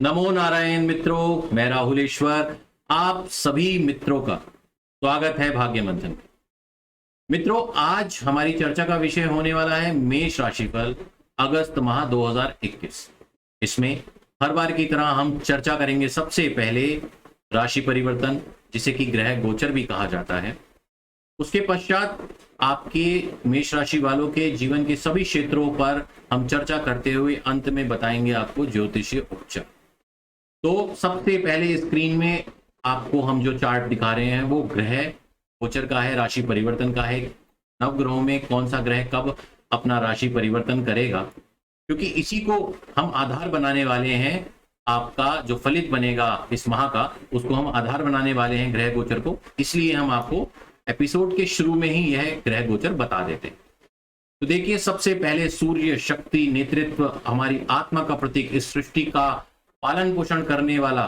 नमो नारायण मित्रों, मैं राहुल ईश्वर आप सभी मित्रों का स्वागत है भाग्य मंथन में। मित्रों, आज हमारी चर्चा का विषय होने वाला है मेष राशिफल अगस्त माह 2021। इसमें हर बार की तरह हम चर्चा करेंगे सबसे पहले राशि परिवर्तन, जिसे कि ग्रह गोचर भी कहा जाता है। उसके पश्चात आपके मेष राशि वालों के जीवन के सभी क्षेत्रों पर हम चर्चा करते हुए अंत में बताएंगे आपको ज्योतिषीय उपचार। तो सबसे पहले स्क्रीन में आपको हम जो चार्ट दिखा रहे हैं वो ग्रह गोचर का है, राशि परिवर्तन का है। नवग्रहों में कौन सा ग्रह कब अपना राशि परिवर्तन करेगा, क्योंकि इसी को हम आधार बनाने वाले हैं। आपका जो फलित बनेगा इस माह का, उसको हम आधार बनाने वाले हैं ग्रह गोचर को। इसलिए हम आपको एपिसोड के शुरू में ही यह ग्रह गोचर बता देते हैं। तो देखिए, सबसे पहले सूर्य शक्ति, नेतृत्व, हमारी आत्मा का प्रतीक, इस सृष्टि का पालन पोषण करने वाला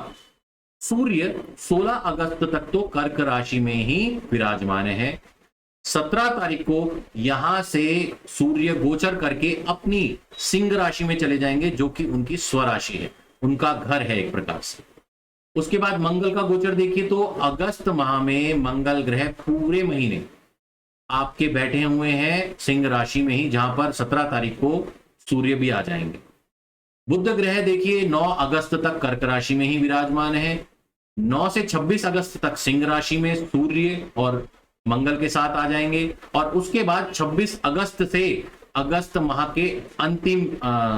सूर्य 16 अगस्त तक तो कर्क राशि में ही विराजमान है। 17 तारीख को यहां से सूर्य गोचर करके अपनी सिंह राशि में चले जाएंगे, जो कि उनकी स्वराशि है, उनका घर है एक प्रकार से। उसके बाद मंगल का गोचर देखिए, तो अगस्त माह में मंगल ग्रह पूरे महीने आपके बैठे हुए हैं सिंह राशि में ही, जहां पर 17 तारीख को सूर्य भी आ जाएंगे। बुध ग्रह देखिए 9 अगस्त तक कर्क राशि में ही विराजमान है। 9 से 26 अगस्त तक सिंह राशि में सूर्य और मंगल के साथ आ जाएंगे। और उसके बाद 26 अगस्त से अगस्त माह के अंतिम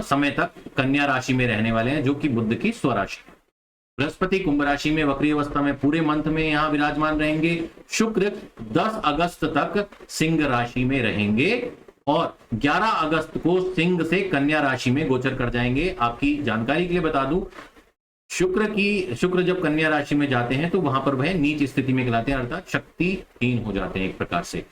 समय तक कन्या राशि में रहने वाले हैं, जो कि बुध की स्वराशि है। बृहस्पति कुंभ राशि में वक्री अवस्था में पूरे मंथ में यहां विराजमान रहेंगे। शुक्र 10 अगस्त तक सिंह राशि में रहेंगे और 11 अगस्त को सिंह से कन्या राशि में गोचर कर जाएंगे। आपकी जानकारी के लिए बता दूं, शुक्र जब कन्या राशि में जाते हैं तो वहां पर वह नीच स्थिति में कहलाते हैं, अर्थात शक्तिहीन हो जाते हैं एक प्रकार से।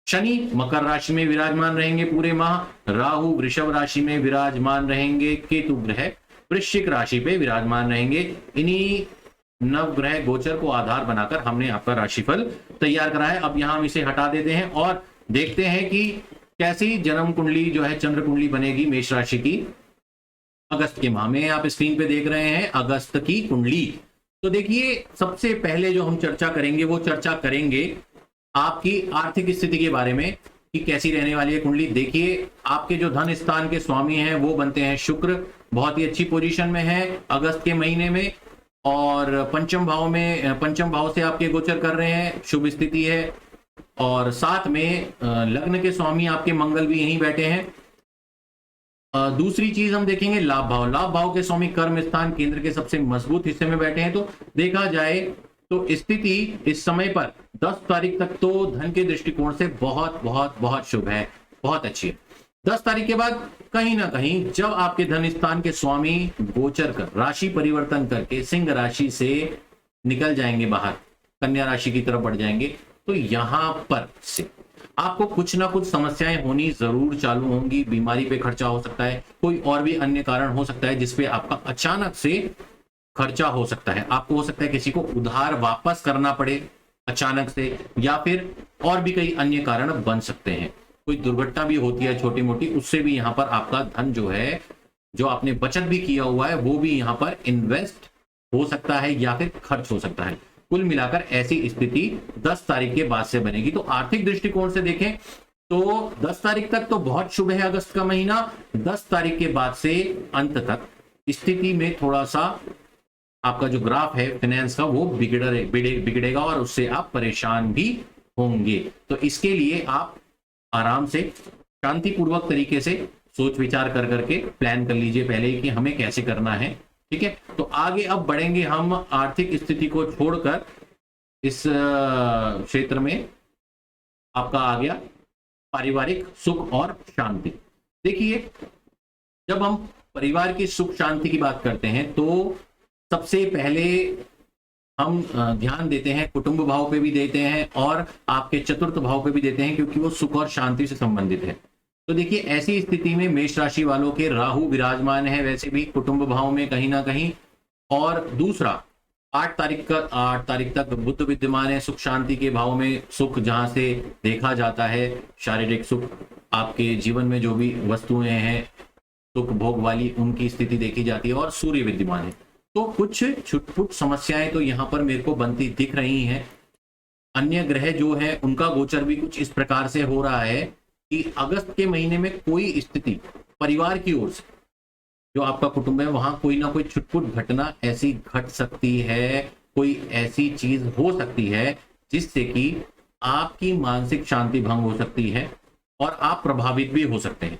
शनि मकर राशि में विराजमान रहेंगे पूरे माह। राहु वृषभ राशि में विराजमान रहेंगे। केतु ग्रह वृश्चिक राशि पे विराजमान रहेंगे। इन्हीं नवग्रह गोचर को आधार बनाकर हमने आपका राशिफल तैयार करा है। अब यहां हम इसे हटा देते हैं और देखते हैं कि कैसी जन्म कुंडली जो है, चंद्र कुंडली बनेगी मेष राशि की अगस्त के माह में। आप स्क्रीन पे देख रहे हैं अगस्त की कुंडली। तो देखिए, सबसे पहले जो हम चर्चा करेंगे वो चर्चा करेंगे आपकी आर्थिक स्थिति के बारे में कि कैसी रहने वाली है कुंडली। देखिए, आपके जो धन स्थान के स्वामी हैं वो बनते हैं शुक्र, बहुत ही अच्छी पोजीशन में है अगस्त के महीने में। और पंचम भाव से आपके गोचर कर रहे हैं, शुभ स्थिति है। और साथ में लग्न के स्वामी आपके मंगल भी यहीं बैठे हैं। दूसरी चीज हम देखेंगे लाभ भाव के स्वामी कर्म स्थान केंद्र के सबसे मजबूत हिस्से में बैठे हैं। तो देखा जाए तो स्थिति इस समय पर 10 तारीख तक तो धन के दृष्टिकोण से बहुत बहुत बहुत शुभ है, बहुत अच्छी है। 10 तारीख के बाद कहीं ना कहीं जब आपके धन स्थान के स्वामी गोचर कर राशि परिवर्तन करके सिंह राशि से निकल जाएंगे बाहर, कन्या राशि की तरफ बढ़ जाएंगे, तो यहां पर से आपको कुछ ना कुछ समस्याएं होनी जरूर चालू होंगी। बीमारी पे खर्चा हो सकता है, कोई और भी अन्य कारण हो सकता है जिसपे आपका अचानक से खर्चा हो सकता है। आपको हो सकता है किसी को उधार वापस करना पड़े अचानक से, या फिर और भी कई अन्य कारण बन सकते हैं। कोई दुर्घटना भी होती है छोटी मोटी, उससे भी यहाँ पर आपका धन जो है, जो आपने बचत भी किया हुआ है, वो भी यहाँ पर इन्वेस्ट हो सकता है या फिर खर्च हो सकता है। कुल मिलाकर ऐसी स्थिति 10 तारीख के बाद से बनेगी। तो आर्थिक दृष्टिकोण से देखें तो 10 तारीख तक तो बहुत शुभ है अगस्त का महीना। 10 तारीख के बाद से अंत तक स्थिति में थोड़ा सा आपका जो ग्राफ है फाइनेंस का वो बिगड़ेगा और उससे आप परेशान भी होंगे। तो इसके लिए आप आराम से शांतिपूर्वक तरीके से सोच विचार कर करके प्लान कर लीजिए पहले ही कि हमें कैसे करना है। ठीक है, तो आगे अब बढ़ेंगे हम आर्थिक स्थिति को छोड़कर इस क्षेत्र में आपका आ गया पारिवारिक सुख और शांति। देखिए, जब हम परिवार की सुख शांति की बात करते हैं तो सबसे पहले हम ध्यान देते हैं कुटुंब भाव पे भी देते हैं और आपके चतुर्थ भाव पे भी देते हैं, क्योंकि वो सुख और शांति से संबंधित है। तो देखिए, ऐसी स्थिति में मेष राशि वालों के राहु विराजमान है वैसे भी कुटुंब भाव में कहीं ना कहीं। और दूसरा 8 तारीख तक बुध विद्यमान है सुख शांति के भाव में। सुख जहां से देखा जाता है, शारीरिक सुख, आपके जीवन में जो भी वस्तुएं हैं सुख भोग वाली, उनकी स्थिति देखी जाती है। और सूर्य विद्यमान है, तो कुछ छुटपुट समस्याएं तो यहाँ पर मेरे को बनती दिख रही हैं। अन्य ग्रह जो है उनका गोचर भी कुछ इस प्रकार से हो रहा है कि अगस्त के महीने में कोई स्थिति परिवार की ओर से, जो आपका कुटुंब है वहां कोई ना कोई छुटपुट घटना ऐसी घट सकती है, कोई ऐसी चीज हो सकती है जिससे कि आपकी मानसिक शांति भंग हो सकती है और आप प्रभावित भी हो सकते हैं।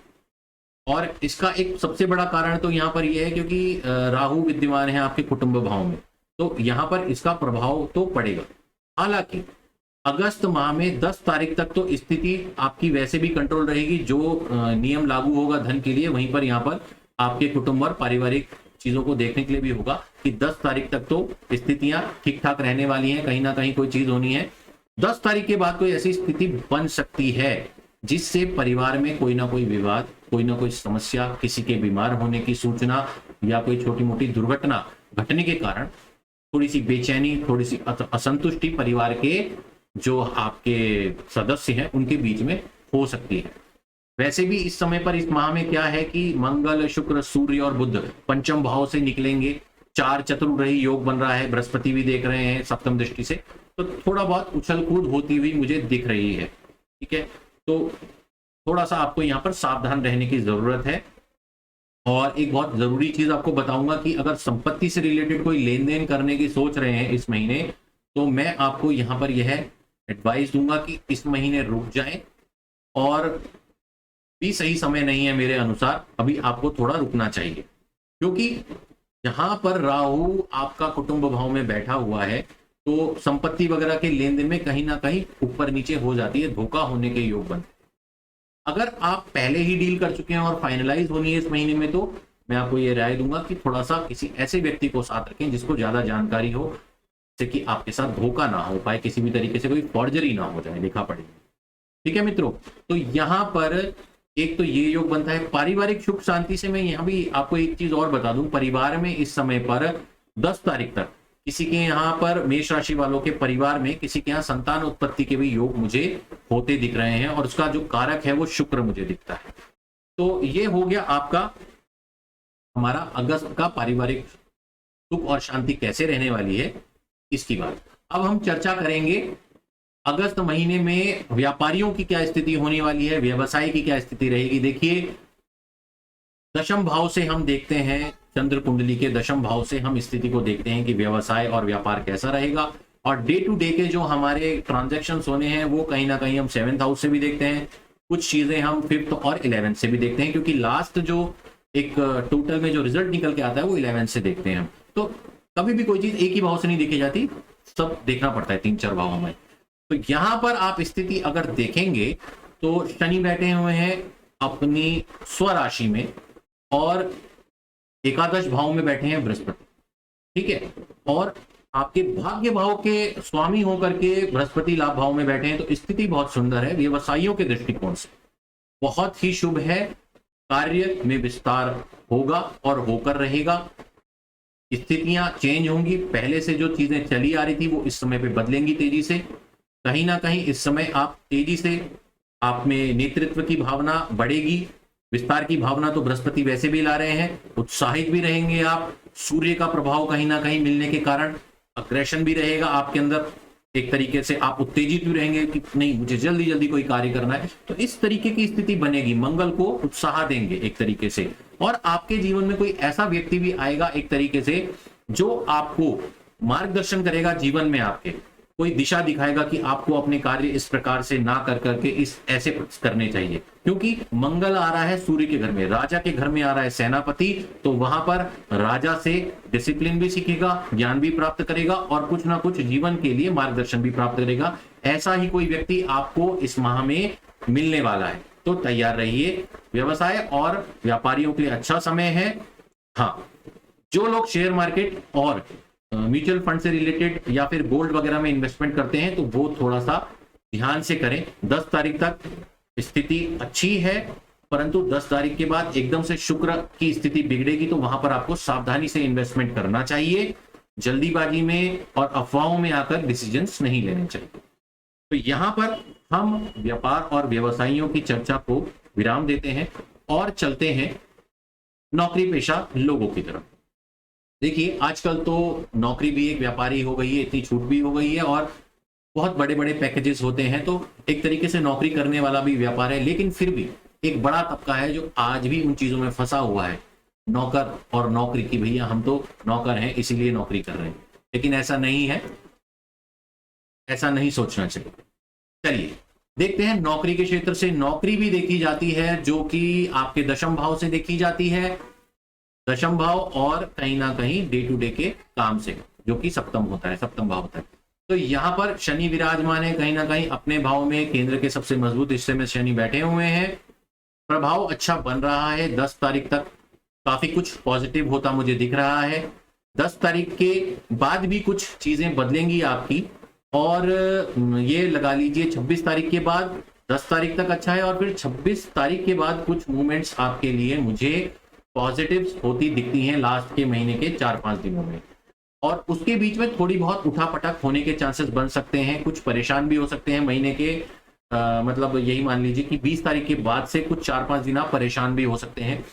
और इसका एक सबसे बड़ा कारण तो यहाँ पर यह है क्योंकि राहु विद्यमान है आपके कुटुंब भाव में, तो यहाँ पर इसका प्रभाव तो पड़ेगा। हालांकि अगस्त माह में 10 तारीख तक तो स्थिति आपकी वैसे भी कंट्रोल रहेगी, जो नियम लागू होगा धन के लिए वहीं पर यहाँ पर आपके कुटुंब और पारिवारिक चीजों को देखने के लिए भी होगा कि 10 तारीख तक तो स्थितियां ठीक ठाक रहने वाली हैं, कहीं ना कहीं कोई चीज होनी है। 10 तारीख के बाद कोई ऐसी स्थिति बन सकती है जिससे परिवार में कोई ना कोई विवाद, कोई ना कोई समस्या, किसी के बीमार होने की सूचना या कोई छोटी मोटी दुर्घटना घटने के कारण थोड़ी सी बेचैनी, थोड़ी सी असंतुष्टि परिवार के जो आपके सदस्य हैं उनके बीच में हो सकती है। वैसे भी इस समय पर इस माह में क्या है कि मंगल, शुक्र, सूर्य और बुध पंचम भाव से निकलेंगे। 4 चतुर्ग्रही योग बन रहा है, बृहस्पति भी देख रहे हैं सप्तम दृष्टि से, तो थोड़ा बहुत उछल कूद होती हुई मुझे दिख रही है। ठीक है, तो थोड़ा सा आपको यहाँ पर सावधान रहने की जरूरत है। और एक बहुत जरूरी चीज आपको बताऊंगा कि अगर संपत्ति से रिलेटेड कोई लेन देन करने की सोच रहे हैं इस महीने, तो मैं आपको यहाँ पर यह एडवाइस दूंगा कि इस महीने रुक जाएं, और भी सही समय नहीं है मेरे अनुसार, अभी आपको थोड़ा रुकना चाहिए, क्योंकि यहाँ पर राहु आपका कुटुंब भाव में बैठा हुआ है, तो संपत्ति वगैरह के लेन देन में कहीं ना कहीं ऊपर नीचे हो जाती है, धोखा होने के योग बनते। अगर आप पहले ही डील कर चुके हैं और फाइनलाइज होनी है इस महीने में, तो मैं आपको ये राय दूंगा कि थोड़ा सा किसी ऐसे व्यक्ति को साथ रखें जिसको ज्यादा जानकारी हो, जिससे कि आपके साथ धोखा ना हो पाए, किसी भी तरीके से कोई फॉर्जरी ना हो जाए लिखा पढ़ी। ठीक है मित्रों, तो यहाँ पर एक तो ये योग बनता है। पारिवारिक सुख शांति से मैं यहाँ भी आपको एक चीज और बता दूं, परिवार में इस समय पर 10 तारीख तक किसी के यहाँ पर मेष राशि वालों के परिवार में किसी के यहाँ संतान उत्पत्ति के भी योग मुझे होते दिख रहे हैं, और उसका जो कारक है वो शुक्र मुझे दिखता है। तो ये हो गया आपका हमारा अगस्त का पारिवारिक सुख और शांति कैसे रहने वाली है इसकी बात। अब हम चर्चा करेंगे अगस्त महीने में व्यापारियों की क्या स्थिति होने वाली है, व्यवसाय की क्या स्थिति रहेगी। देखिए, दशम भाव से हम देखते हैं, चंद्र कुंडली के दशम भाव से हम स्थिति को देखते हैं कि व्यवसाय और व्यापार कैसा रहेगा, और डे टू डे के जो हमारे ट्रांजैक्शंस होने हैं वो कहीं ना कहीं हम 7th हाउस से भी देखते हैं, कुछ चीजें हम 5th और 11th से भी देखते हैं, क्योंकि लास्ट जो एक टोटल में जो रिजल्ट निकल के आता है वो 11th से देखते हैं हम। तो कभी भी कोई चीज एक ही भाव से नहीं देखी जाती, सब देखना पड़ता है 3-4 भाव में। तो यहां पर आप स्थिति अगर देखेंगे तो शनि बैठे हुए हैं अपनी स्वराशि में, और एकादश भाव में बैठे हैं बृहस्पति। ठीक है, और आपके भाग्य भाव के स्वामी होकर के बृहस्पति लाभ भाव में बैठे हैं, तो स्थिति बहुत सुंदर है। व्यवसायियों के दृष्टिकोण से बहुत ही शुभ है, कार्य में विस्तार होगा और होकर रहेगा, स्थितियां चेंज होंगी, पहले से जो चीजें चली आ रही थी वो इस समय पे बदलेंगी तेजी से। कहीं ना कहीं इस समय आप तेजी से, आप में नेतृत्व की भावना बढ़ेगी, विस्तार की भावना तो बृहस्पति वैसे भी ला रहे हैं, उत्साहित भी रहेंगे आप। सूर्य का प्रभाव कहीं ना कहीं मिलने के कारण अग्रेशन भी रहेगा आपके अंदर, एक तरीके से आप उत्तेजित भी रहेंगे कि नहीं मुझे जल्दी जल्दी कोई कार्य करना है, तो इस तरीके की स्थिति बनेगी। मंगल को उत्साह देंगे एक तरीके से, और आपके जीवन में कोई ऐसा व्यक्ति भी आएगा एक तरीके से जो आपको मार्गदर्शन करेगा, जीवन में आपके कोई दिशा दिखाएगा कि आपको अपने कार्य इस प्रकार से ना कर करके इस ऐसे करने चाहिए, क्योंकि मंगल आ रहा है सूर्य के घर में, राजा के घर में आ रहा है सेनापति, तो वहां पर राजा से डिसिप्लिन भी सीखेगा, ज्ञान भी प्राप्त करेगा, और कुछ ना कुछ जीवन के लिए मार्गदर्शन भी प्राप्त करेगा। ऐसा ही कोई व्यक्ति आपको इस माह में मिलने वाला है, तो तैयार रहिए। व्यवसाय और व्यापारियों के लिए अच्छा समय है। हाँ, जो लोग शेयर मार्केट और म्यूचुअल फंड से रिलेटेड या फिर गोल्ड वगैरह में इन्वेस्टमेंट करते हैं तो वो थोड़ा सा ध्यान से करें। 10 तारीख तक स्थिति अच्छी है, परंतु 10 तारीख के बाद एकदम से शुक्र की स्थिति बिगड़ेगी, तो वहां पर आपको सावधानी से इन्वेस्टमेंट करना चाहिए, जल्दीबाजी में और अफवाहों में आकर डिसीजंस नहीं लेने चाहिए। तो यहां पर हम व्यापार और व्यवसायियों की चर्चा को विराम देते हैं और चलते हैं नौकरी पेशा लोगों की तरफ। देखिए आजकल तो नौकरी भी एक व्यापारी हो गई है, इतनी छूट भी हो गई है और बहुत बड़े बड़े पैकेजेस होते हैं, तो एक तरीके से नौकरी करने वाला भी व्यापार है। लेकिन फिर भी एक बड़ा तबका है जो आज भी उन चीजों में फंसा हुआ है, नौकर और नौकरी की, भैया हम तो नौकर हैं इसीलिए नौकरी कर रहे हैं। लेकिन ऐसा नहीं है, ऐसा नहीं सोचना चाहिए। चलिए देखते हैं नौकरी के क्षेत्र से। नौकरी भी देखी जाती है जो कि आपके दशम भाव से देखी जाती है, दशम भाव और कहीं ना कहीं डे टू डे के काम से, जो कि सप्तम होता है, सप्तम भाव होता है। तो यहाँ पर शनि विराजमान है कहीं ना कहीं अपने भाव में, केंद्र के सबसे मजबूत हिस्से में शनि बैठे हुए हैं। प्रभाव अच्छा बन रहा है, 10 तारीख तक काफी कुछ पॉजिटिव होता मुझे दिख रहा है। 10 तारीख के बाद भी कुछ चीजें बदलेंगी आपकी, और ये लगा लीजिए 26 तारीख के बाद 10 तारीख तक अच्छा है, और फिर 26 तारीख के बाद कुछ मूवमेंट्स आपके लिए मुझे पॉजिटिव्स होती दिखती हैं लास्ट के महीने के 4-5 दिनों में। और उसके बीच में थोड़ी बहुत उठापटक होने के चांसेस बन सकते हैं, कुछ परेशान भी हो सकते हैं महीने के मतलब यही मान लीजिए कि 20 तारीख के बाद से कुछ 4-5 दिन आप परेशान भी हो सकते हैं।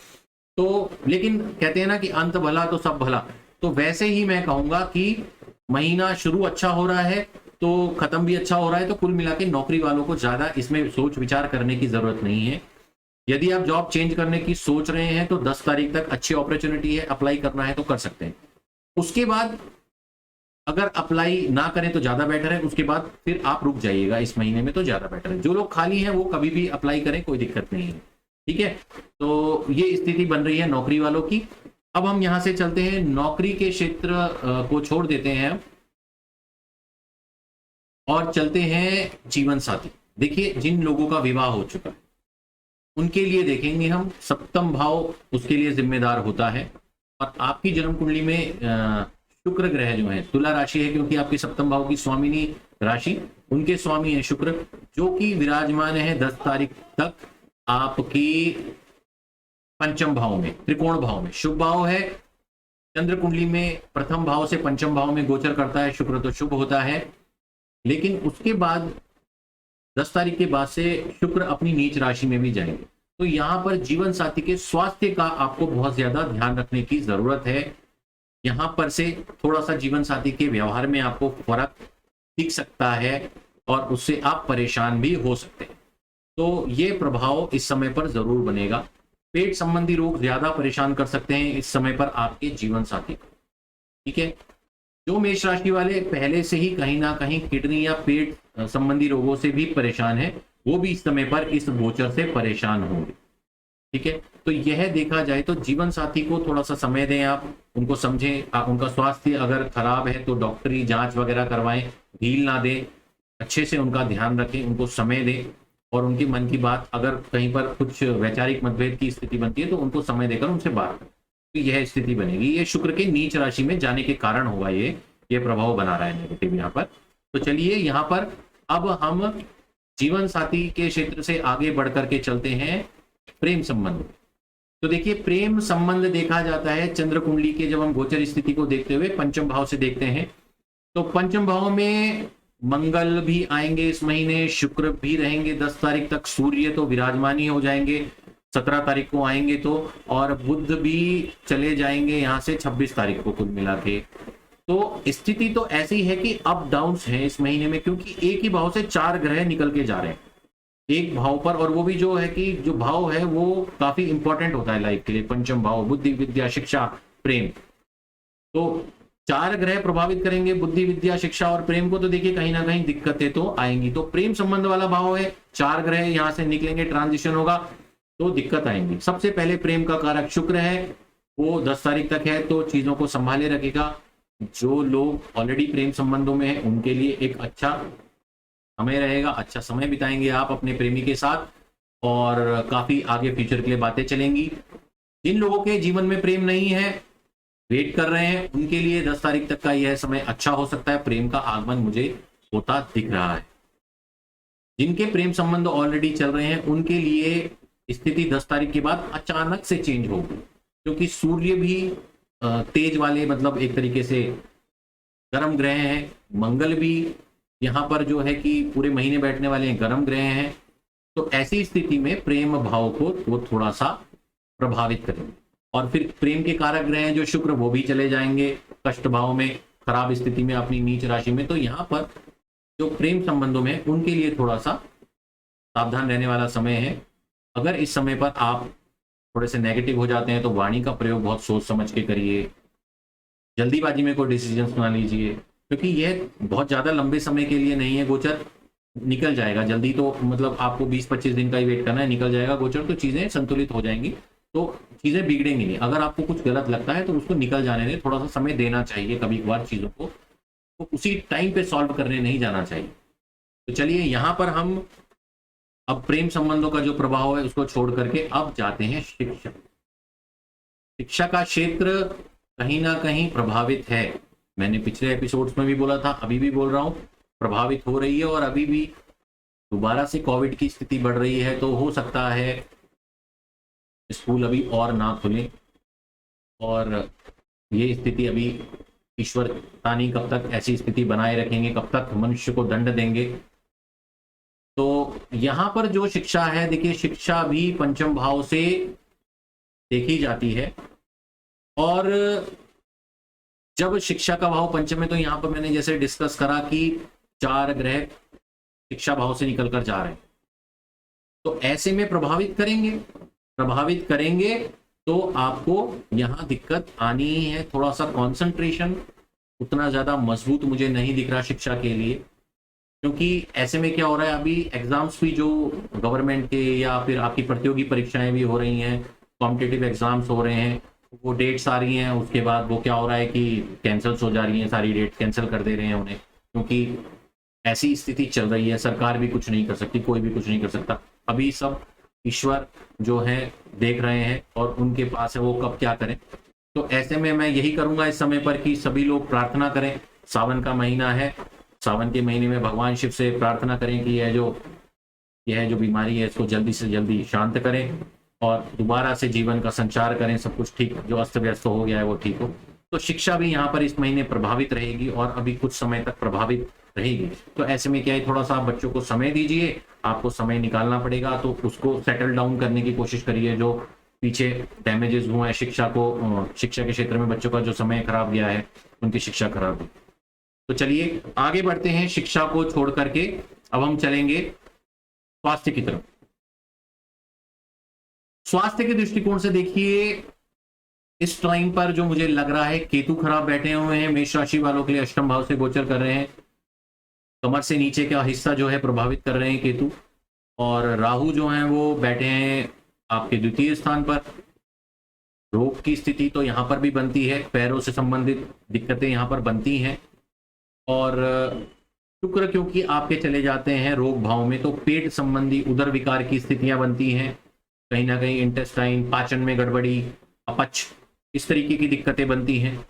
तो लेकिन कहते हैं ना कि अंत भला तो सब भला, तो वैसे ही मैं कहूंगा कि महीना शुरू अच्छा हो रहा है तो खत्म भी अच्छा हो रहा है। तो कुल मिला के नौकरी वालों को ज्यादा इसमें सोच विचार करने की जरूरत नहीं है। यदि आप जॉब चेंज करने की सोच रहे हैं तो 10 तारीख तक अच्छी अपॉर्चुनिटी है, अप्लाई करना है तो कर सकते हैं। उसके बाद अगर अप्लाई ना करें तो ज्यादा बेटर है, उसके बाद फिर आप रुक जाइएगा इस महीने में तो ज्यादा बेटर है। जो लोग खाली हैं वो कभी भी अप्लाई करें, कोई दिक्कत नहीं है, ठीक है। तो ये स्थिति बन रही है नौकरी वालों की। अब हम यहां से चलते हैं, नौकरी के क्षेत्र को छोड़ देते हैं और चलते हैं जीवन साथी। देखिए जिन लोगों का विवाह हो चुका है उनके लिए देखेंगे हम, सप्तम भाव उसके लिए जिम्मेदार होता है। और आपकी जन्म कुंडली में शुक्र ग्रह जो है, तुला राशि है क्योंकि आपके सप्तम भाव की स्वामिनी राशि, उनके स्वामी है शुक्र, जो कि विराजमान है 10 तारीख तक आपकी पंचम भाव में, त्रिकोण भाव में। शुभ भाव है, चंद्र कुंडली में प्रथम भाव से पंचम भाव में गोचर करता है शुक्र, तो शुभ होता है। लेकिन उसके बाद 10 तारीख के बाद से शुक्र अपनी नीच राशि में भी जाएंगे। तो यहां पर जीवन साथी के स्वास्थ्य का आपको बहुत ज्यादा ध्यान रखने की जरूरत है। यहां पर से थोड़ा सा जीवन साथी के व्यवहार में आपको फर्क दिख सकता है और उससे आप परेशान भी हो सकते हैं। तो ये प्रभाव इस समय पर जरूर बनेगा। पेट संबंधी रोग ज्यादा परेशान कर सकते हैं इस समय पर आपके जीवन साथी को, ठीक है। जो मेष राशि वाले पहले से ही कहीं ना कहीं किडनी या पेट संबंधी रोगों से भी परेशान है, वो भी इस समय पर इस गोचर से परेशान होंगे, ठीक है। तो यह देखा जाए तो जीवन साथी को थोड़ा सा समय दें, आप उनको समझें। आप उनका स्वास्थ्य अगर खराब है तो डॉक्टरी जांच वगैरह करवाएं, ढील ना दें, अच्छे से उनका ध्यान रखें, उनको समय दें। और उनकी मन की बात अगर कहीं पर कुछ वैचारिक मतभेद की स्थिति बनती है तो उनको समय देकर उनसे बात करें, तो यह स्थिति बनेगी। ये शुक्र के नीच राशि में जाने के कारण होगा, ये प्रभाव बना रहा है नेगेटिव यहाँ पर। तो चलिए यहाँ पर अब हम जीवन साथी के क्षेत्र से आगे बढ़ करके चलते हैं प्रेम संबंध। तो देखिए प्रेम संबंध देखा जाता है चंद्र कुंडली के, जब हम गोचर स्थिति को देखते हुए पंचम भाव से देखते हैं तो पंचम भाव में मंगल भी आएंगे इस महीने, शुक्र भी रहेंगे 10 तारीख तक, सूर्य तो विराजमान ही हो जाएंगे 17 तारीख को आएंगे तो, और बुध भी चले जाएंगे यहाँ से 26 तारीख को कुल मिला के। तो स्थिति तो ऐसी है कि अप डाउन्स है इस महीने में, क्योंकि एक ही भाव से 4 ग्रह निकल के जा रहे हैं एक भाव पर, और वो भी जो है कि जो भाव है वो काफी इंपॉर्टेंट होता है लाइफ के लिए, पंचम भाव, बुद्धि विद्या शिक्षा प्रेम। तो 4 ग्रह प्रभावित करेंगे बुद्धि विद्या शिक्षा और प्रेम को, तो देखिए कहीं ना कहीं दिक्कतें तो आएंगी। तो प्रेम संबंध वाला भाव है, 4 ग्रह यहां से निकलेंगे, ट्रांजिशन होगा तो दिक्कत आएंगी। सबसे पहले प्रेम का कारक शुक्र है, वो 10 तारीख तक है तो चीजों को संभाले रखेगा। जो लोग ऑलरेडी प्रेम संबंधों में हैं उनके लिए एक अच्छा समय रहेगा, अच्छा समय बिताएंगे आप अपने प्रेमी के साथ और काफी आगे फ्यूचर के लिए बातें चलेंगी। जिन लोगों के जीवन में प्रेम नहीं है, वेट कर रहे हैं, उनके लिए 10 तारीख तक का यह समय अच्छा हो सकता है, प्रेम का आगमन मुझे होता दिख रहा है। जिनके प्रेम संबंध ऑलरेडी चल रहे हैं उनके लिए स्थिति 10 तारीख के बाद अचानक से चेंज होगी, क्योंकि सूर्य भी तेज वाले, मतलब एक तरीके से गर्म ग्रह हैं, मंगल भी यहाँ पर जो है कि पूरे महीने बैठने वाले हैं, गर्म ग्रह हैं। तो ऐसी स्थिति में प्रेम भाव को वो थोड़ा सा प्रभावित करेंगे। और फिर प्रेम के कारक ग्रह हैं जो शुक्र, वो भी चले जाएंगे कष्ट भाव में, खराब स्थिति में, अपनी नीच राशि में। तो यहाँ पर जो प्रेम संबंधों में उनके लिए थोड़ा सा सावधान रहने वाला समय है। अगर इस समय पर आप थोड़े से नेगेटिव हो जाते हैं तो वाणी का प्रयोग बहुत सोच समझ के करिए, जल्दीबाजी में कोई डिसीजन ना लीजिए, क्योंकि यह बहुत ज़्यादा लंबे समय के लिए नहीं है गोचर, निकल जाएगा जल्दी। तो मतलब आपको 20-25 दिन का ही वेट करना है, निकल जाएगा गोचर, तो चीज़ें संतुलित हो जाएंगी, तो चीज़ें बिगड़ेंगी नहीं। अगर आपको कुछ गलत लगता है तो उसको निकल जाने दें, थोड़ा सा समय देना चाहिए कभी कभार चीज़ों को, तो उसी टाइम पे सॉल्व करने नहीं जाना चाहिए। तो चलिए यहाँ पर हम अब प्रेम संबंधों का जो प्रभाव है उसको छोड़ करके अब जाते हैं शिक्षा। शिक्षा का क्षेत्र कहीं ना कहीं प्रभावित है। मैंने पिछले एपिसोड्स में भी बोला था, अभी भी बोल रहा हूं, प्रभावित हो रही है। और अभी भी दोबारा से कोविड की स्थिति बढ़ रही है, तो हो सकता है स्कूल अभी और ना खुले, और ये स्थिति अभी ईश्वर तानी कब तक ऐसी स्थिति बनाए रखेंगे, कब तक मनुष्य को दंड देंगे। तो यहाँ पर जो शिक्षा है, देखिए शिक्षा भी पंचम भाव से देखी जाती है, और जब शिक्षा का भाव पंचम है तो यहाँ पर मैंने जैसे डिस्कस करा कि 4 ग्रह शिक्षा भाव से निकल कर जा रहे हैं, तो ऐसे में प्रभावित करेंगे तो आपको यहाँ दिक्कत आनी ही है। थोड़ा सा कंसंट्रेशन उतना ज्यादा मजबूत मुझे नहीं दिख रहा शिक्षा के लिए, क्योंकि ऐसे में क्या हो रहा है, अभी एग्जाम्स भी जो गवर्नमेंट के या फिर आपकी प्रतियोगी परीक्षाएं भी हो रही हैं, कॉम्पिटिटिव एग्जाम्स हो रहे हैं, वो डेट्स आ रही हैं, उसके बाद वो क्या हो रहा है कि कैंसल्स हो जा रही हैं, सारी डेट्स कैंसिल कर दे रहे हैं उन्हें, क्योंकि ऐसी स्थिति चल रही है। सरकार भी कुछ नहीं कर सकती, कोई भी कुछ नहीं कर सकता, अभी सब ईश्वर जो है देख रहे हैं और उनके पास है वो कब क्या करें। तो ऐसे में मैं यही करूंगा इस समय पर कि सभी लोग प्रार्थना करें। सावन का महीना है, सावन के महीने में भगवान शिव से प्रार्थना करें कि यह जो बीमारी है इसको जल्दी से जल्दी शांत करें और दोबारा से जीवन का संचार करें, सब कुछ ठीक, जो अस्त व्यस्त हो गया है वो ठीक हो। तो शिक्षा भी यहाँ पर इस महीने प्रभावित रहेगी और अभी कुछ समय तक प्रभावित रहेगी। तो ऐसे में क्या है, थोड़ा सा आप बच्चों को समय दीजिए, आपको समय निकालना पड़ेगा, तो उसको सेटल डाउन करने की कोशिश करिए। जो पीछे डैमेजेस हुए हैं शिक्षा के क्षेत्र में, बच्चों का जो समय खराब गया है, उनकी शिक्षा खराब हुई। तो चलिए आगे बढ़ते हैं, शिक्षा को छोड़ करके अब हम चलेंगे स्वास्थ्य की तरफ। स्वास्थ्य के दृष्टिकोण से देखिए इस टाइम पर जो मुझे लग रहा है, केतु खराब बैठे हुए हैं, मेष राशि वालों के लिए अष्टम भाव से गोचर कर रहे हैं, कमर से नीचे का हिस्सा जो है प्रभावित कर रहे हैं केतु, और राहु जो हैं वो बैठे हैं आपके द्वितीय स्थान पर। रोग की स्थिति तो यहाँ पर भी बनती है, पैरों से संबंधित दिक्कतें यहाँ पर बनती हैं, और शुक्र क्योंकि आपके चले जाते हैं रोग भाव में, तो पेट संबंधी उदर विकार की स्थितियां बनती हैं, कहीं ना कहीं इंटेस्टाइन, पाचन में गड़बड़ी, अपच, इस तरीके की दिक्कतें बनती हैं।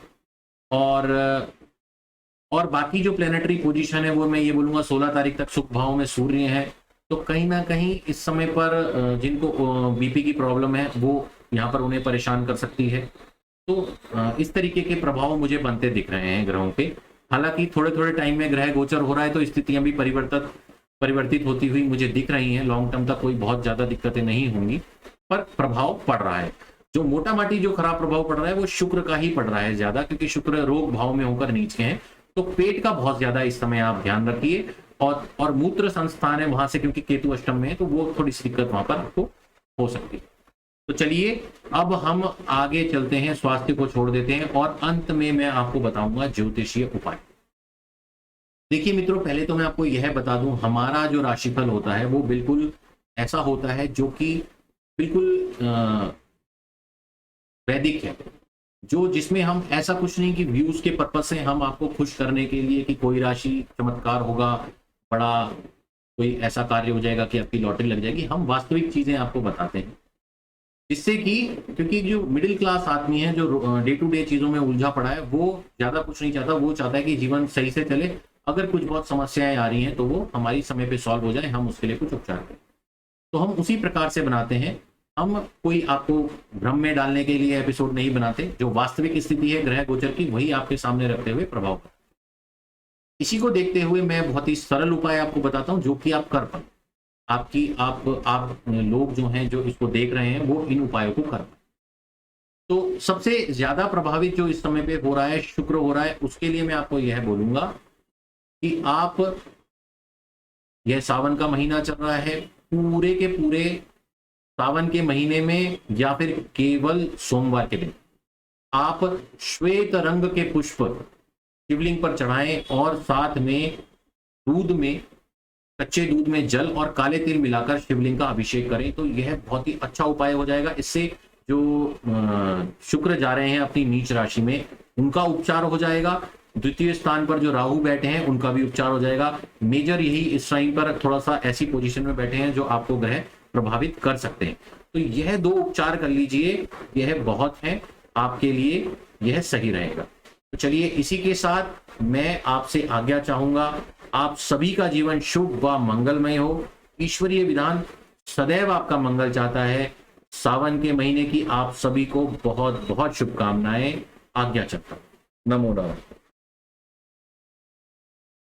और बाकी जो प्लेनेटरी पोजीशन है वो मैं ये बोलूंगा 16 तारीख तक सुख भाव में सूर्य है, तो कहीं ना कहीं इस समय पर जिनको बीपी की प्रॉब्लम है वो यहाँ पर उन्हें परेशान कर सकती है। तो इस तरीके के प्रभाव मुझे बनते दिख रहे हैं ग्रहों के। हालांकि थोड़े थोड़े टाइम में ग्रह गोचर हो रहा है, तो स्थितियां भी परिवर्तित होती हुई मुझे दिख रही हैं। लॉन्ग टर्म तक कोई बहुत ज्यादा दिक्कतें नहीं होंगी, पर प्रभाव पड़ रहा है। जो मोटा माटी जो खराब प्रभाव पड़ रहा है वो शुक्र का ही पड़ रहा है ज्यादा, क्योंकि शुक्र रोग भाव में होकर नीचे हैं, तो पेट का बहुत ज्यादा इस समय आप ध्यान रखिए। और मूत्र संस्थान है वहां से, क्योंकि केतु अष्टम में है, तो वो थोड़ी सी दिक्कत वहां पर आपको हो सकती है। तो चलिए अब हम आगे चलते हैं, स्वास्थ्य को छोड़ देते हैं और अंत में मैं आपको बताऊंगा ज्योतिषीय उपाय। देखिए मित्रों, पहले तो मैं आपको यह बता दूं, हमारा जो राशिफल होता है वो बिल्कुल ऐसा होता है जो कि बिल्कुल वैदिक है, जिसमें हम ऐसा कुछ नहीं कि व्यूज के पर्पज से हम आपको खुश करने के लिए कि कोई राशि चमत्कार होगा, बड़ा कोई ऐसा कार्य हो जाएगा कि आपकी लॉटरी लग जाएगी। हम वास्तविक चीजें आपको बताते हैं, जिससे कि क्योंकि जो मिडिल क्लास आदमी है, जो डे टू डे चीजों में उलझा पड़ा है, वो ज्यादा कुछ नहीं चाहता, वो चाहता है कि जीवन सही से चले। अगर कुछ बहुत समस्याएं आ रही हैं तो वो हमारी समय पे सॉल्व हो जाए, हम उसके लिए कुछ उपचार करें। तो हम उसी प्रकार से बनाते हैं, हम कोई आपको भ्रम में डालने के लिए एपिसोड नहीं बनाते। जो वास्तविक स्थिति है ग्रह गोचर की, वही आपके सामने रखते हुए प्रभाव करते। इसी को देखते हुए मैं बहुत ही सरल उपाय आपको बताता हूं, जो कि आप कर पाए, आप लोग जो हैं जो इसको देख रहे हैं वो इन उपायों को कर पाए। तो सबसे ज्यादा प्रभावित जो इस समय पे हो रहा है, शुक्र हो रहा है, उसके लिए मैं आपको यह बोलूंगा कि आप, यह सावन का महीना चल रहा है, पूरे के पूरे सावन के महीने में या फिर केवल सोमवार के दिन आप श्वेत रंग के पुष्प शिवलिंग पर चढ़ाएं और साथ में दूध में, कच्चे दूध में जल और काले तिल मिलाकर शिवलिंग का अभिषेक करें। तो यह बहुत ही अच्छा उपाय हो जाएगा। इससे जो शुक्र जा रहे हैं अपनी नीच राशि में, उनका उपचार हो जाएगा। द्वितीय स्थान पर जो राहु बैठे हैं उनका भी उपचार हो जाएगा। मेजर यही इस टाइम पर थोड़ा सा ऐसी पोजीशन में बैठे हैं जो आपको ग्रह प्रभावित कर सकते हैं। तो यह दो उपचार कर लीजिए, यह बहुत है आपके लिए, यह सही रहेगा। तो चलिए इसी के साथ मैं आपसे आज्ञा चाहूंगा। आप सभी का जीवन शुभ व मंगलमय हो। ईश्वरीय विधान सदैव आपका मंगल चाहता है। सावन के महीने की आप सभी को बहुत बहुत शुभकामनाएं। आज्ञा चाहता हूं। नमो नारायण।